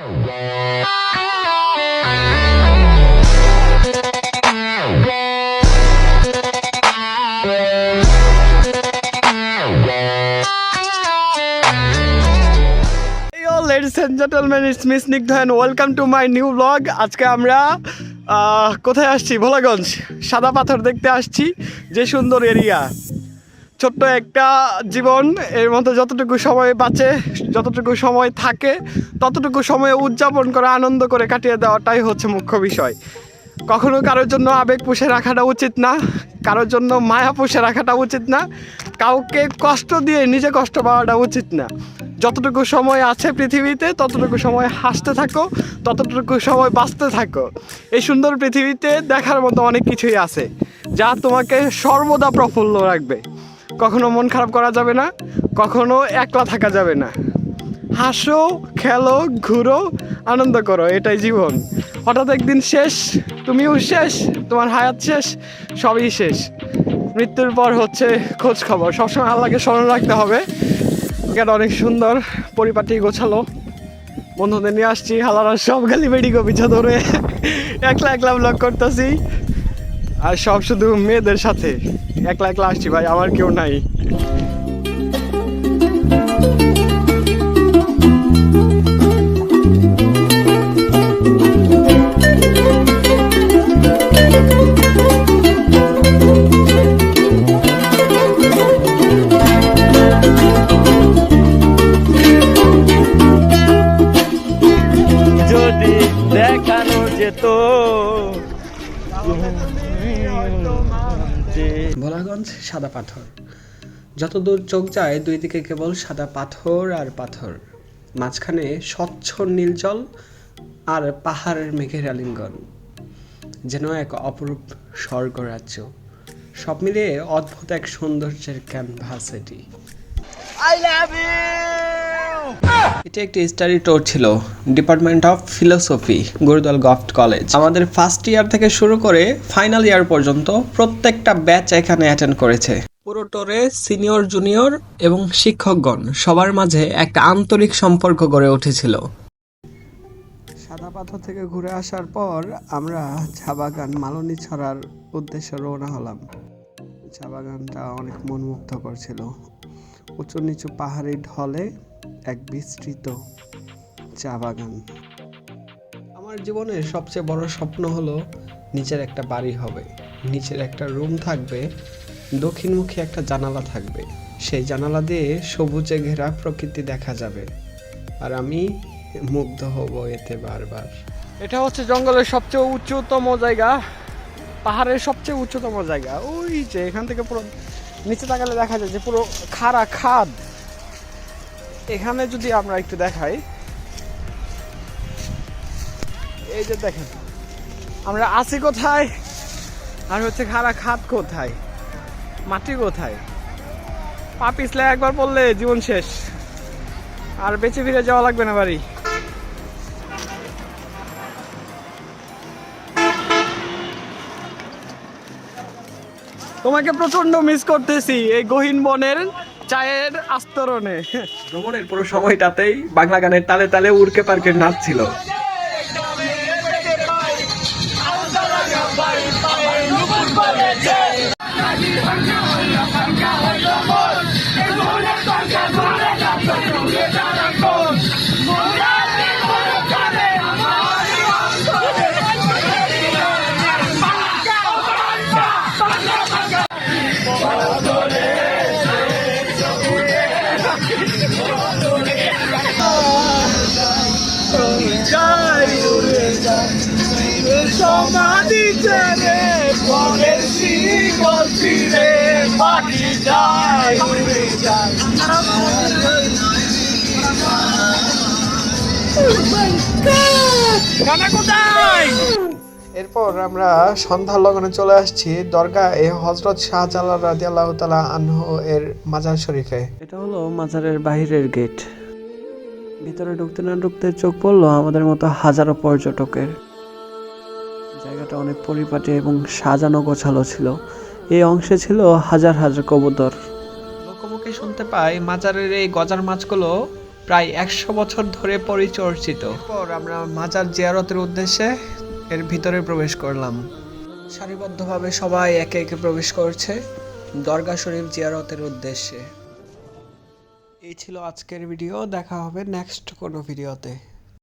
Ladies and gentlemen, it's Miss Snigdha and welcome to my new vlog. আজকে আমরা কোথায় আসছি? ভোলাগঞ্জ সাদা পাথর দেখতে আসছি। যে সুন্দর এরিয়া, ছোট্ট একটা জীবন, এর মধ্যে যতটুকু সময় বাঁচে, যতটুকু সময় থাকে, ততটুকু সময় উদযাপন করে আনন্দ করে কাটিয়ে দেওয়াটাই হচ্ছে মুখ্য বিষয়। কখনো কারোর জন্য আবেগ পুষে রাখাটা উচিত না, কারোর জন্য মায়া পুষে রাখাটা উচিত না, কাউকে কষ্ট দিয়ে নিজে কষ্ট পাওয়াটা উচিত না। যতটুকু সময় আছে পৃথিবীতে ততটুকু সময় হাসতে থাকো, ততটুকু সময় বাঁচতে থাকো। এই সুন্দর পৃথিবীতে দেখার মতো অনেক কিছুই আছে যা তোমাকে সর্বদা প্রফুল্ল রাখবে। কখনো মন খারাপ করা যাবে না, কখনো একলা থাকা যাবে না। হাসো, খেলো, ঘুরো, আনন্দ করো, এটাই জীবন। হঠাৎ একদিন শেষ, তুমিও শেষ, তোমার হায়াত শেষ, সবই শেষ। মৃত্যুর পর হচ্ছে খোঁজ খবর। সবসময় আল্লাহকে স্মরণ রাখতে হবে। এটা অনেক সুন্দর, পরিপাটি গোছালো। বন্ধুদের নিয়ে আসছি, হালারা সব গালি বেডিগো পিছা ধরে একলা একলা ব্লগ করতেছি, আর সব শুধু মেয়েদের সাথে। একলা একলা আসছি ভাই, আমার কেউ নাই। যদি দেখানো যেত। ভোলাগঞ্জ সাদা পাথর, যতদূর চোখ যায় দুই দিকে কেবল সাদা পাথর আর পাথর, মাঝখানে স্বচ্ছ নীল জল আর পাহাড়ের মেঘের আলিঙ্গন, যেন এক অপরূপ স্বর্গরাজ্য। সব মিলিয়ে অদ্ভুত এক সৌন্দর্যের ক্যানভাস এটি। এটা একটি স্টাডি ট্যুর ছিল, ডিপার্টমেন্ট অফ ফিলোসফি, গুরুদল গভর্নমেন্ট কলেজ। আমাদের ফার্স্ট ইয়ার থেকে শুরু করে ফাইনাল ইয়ার পর্যন্ত প্রত্যেকটা ব্যাচ এখানে অ্যাটেন্ড করেছে। পুরো ট্যুরে সিনিয়র জুনিয়র এবং শিক্ষকগণ সবার মাঝে একটা আন্তরিক সম্পর্ক গড়ে উঠেছিল। সাদা পাথর থেকে ঘুরে আসার পর আমরা চা বাগান মালনী ছড়ার উদ্দেশ্যে রওনা হলাম। চা বাগানটা অনেক মনমুগ্ধকর ছিল। উঁচু নিচু পাহাড়ি ঢলে এক বিস্তৃত চা বাগান। আমার জীবনের সবচেয়ে বড় স্বপ্ন হলো নিচের একটা বাড়ি হবে, নিচের একটা রুম থাকবে, দক্ষিণমুখী একটা জানালা থাকবে, সেই জানালা দিয়ে সবুজে ঘেরা প্রকৃতি দেখা যাবে, আর আমি মুগ্ধ হব এতে বারবার। এটা হচ্ছে জঙ্গলের সবচেয়ে উচ্চতম জায়গা, পাহাড়ের সবচেয়ে উচ্চতম জায়গা। ওই যে এখান থেকে পুরো নিচে তাকালে দেখা যায় যে পুরো খাড়া খাদ। এখানে যদি আমরা একটু দেখাই, এই যে দেখেন আমরা আছি কোথায়, আর হচ্ছে খাড়া খাদ কোথায়, মাটি কোথায়। পা পিছলে একবার পড়লে জীবন শেষ, আর বেঁচে ফিরে যাওয়া লাগবে না বাড়ি। তোমাকে প্রচন্ড মিস করতেছি এই গহীন বনের চায়ের আস্তরণে। ভ্রমণের পুরো সময়টাতেই বাংলা গানের তালে তালে উড়কে পার্কের নাচ ছিল। সমাধি ছেড়ে পরের শিকল ছিঁড়ে পাখি যায় উড়ে যায়। এরপর আমরা সন্ধ্যার লগনে চলে আসছি দরগা এ হযরত শাহজালাল রাদিয়াল্লাহু তাআলা আনহু এর মাজার শরীফে। এটা হলো মাজারের বাহিরের গেট। ভিতরে ঢুকতে না ঢুকতে চোখ পড়লো আমাদের মতো হাজারো পর্যটকের। জায়গাটা অনেক পরিপাটি এবং সাজানো গোছালো ছিল। এই অংশে ছিল হাজার হাজার কবুতর। লোকমুখে শুনতে পাই মাজারের এই গজার মাছগুলো প্রায় 100 বছর ধরে পরিচর্চিত। এরপর আমরা মাজার জিয়ারতের উদ্দেশ্যে এর ভিতরে প্রবেশ করলাম। সারিবদ্ধভাবে সবাই একে একে প্রবেশ করছে দরগা শরীফ জিয়ারতের উদ্দেশ্যে। এই ছিল আজকের ভিডিও, দেখা হবে নেক্সট কোনো ভিডিওতে।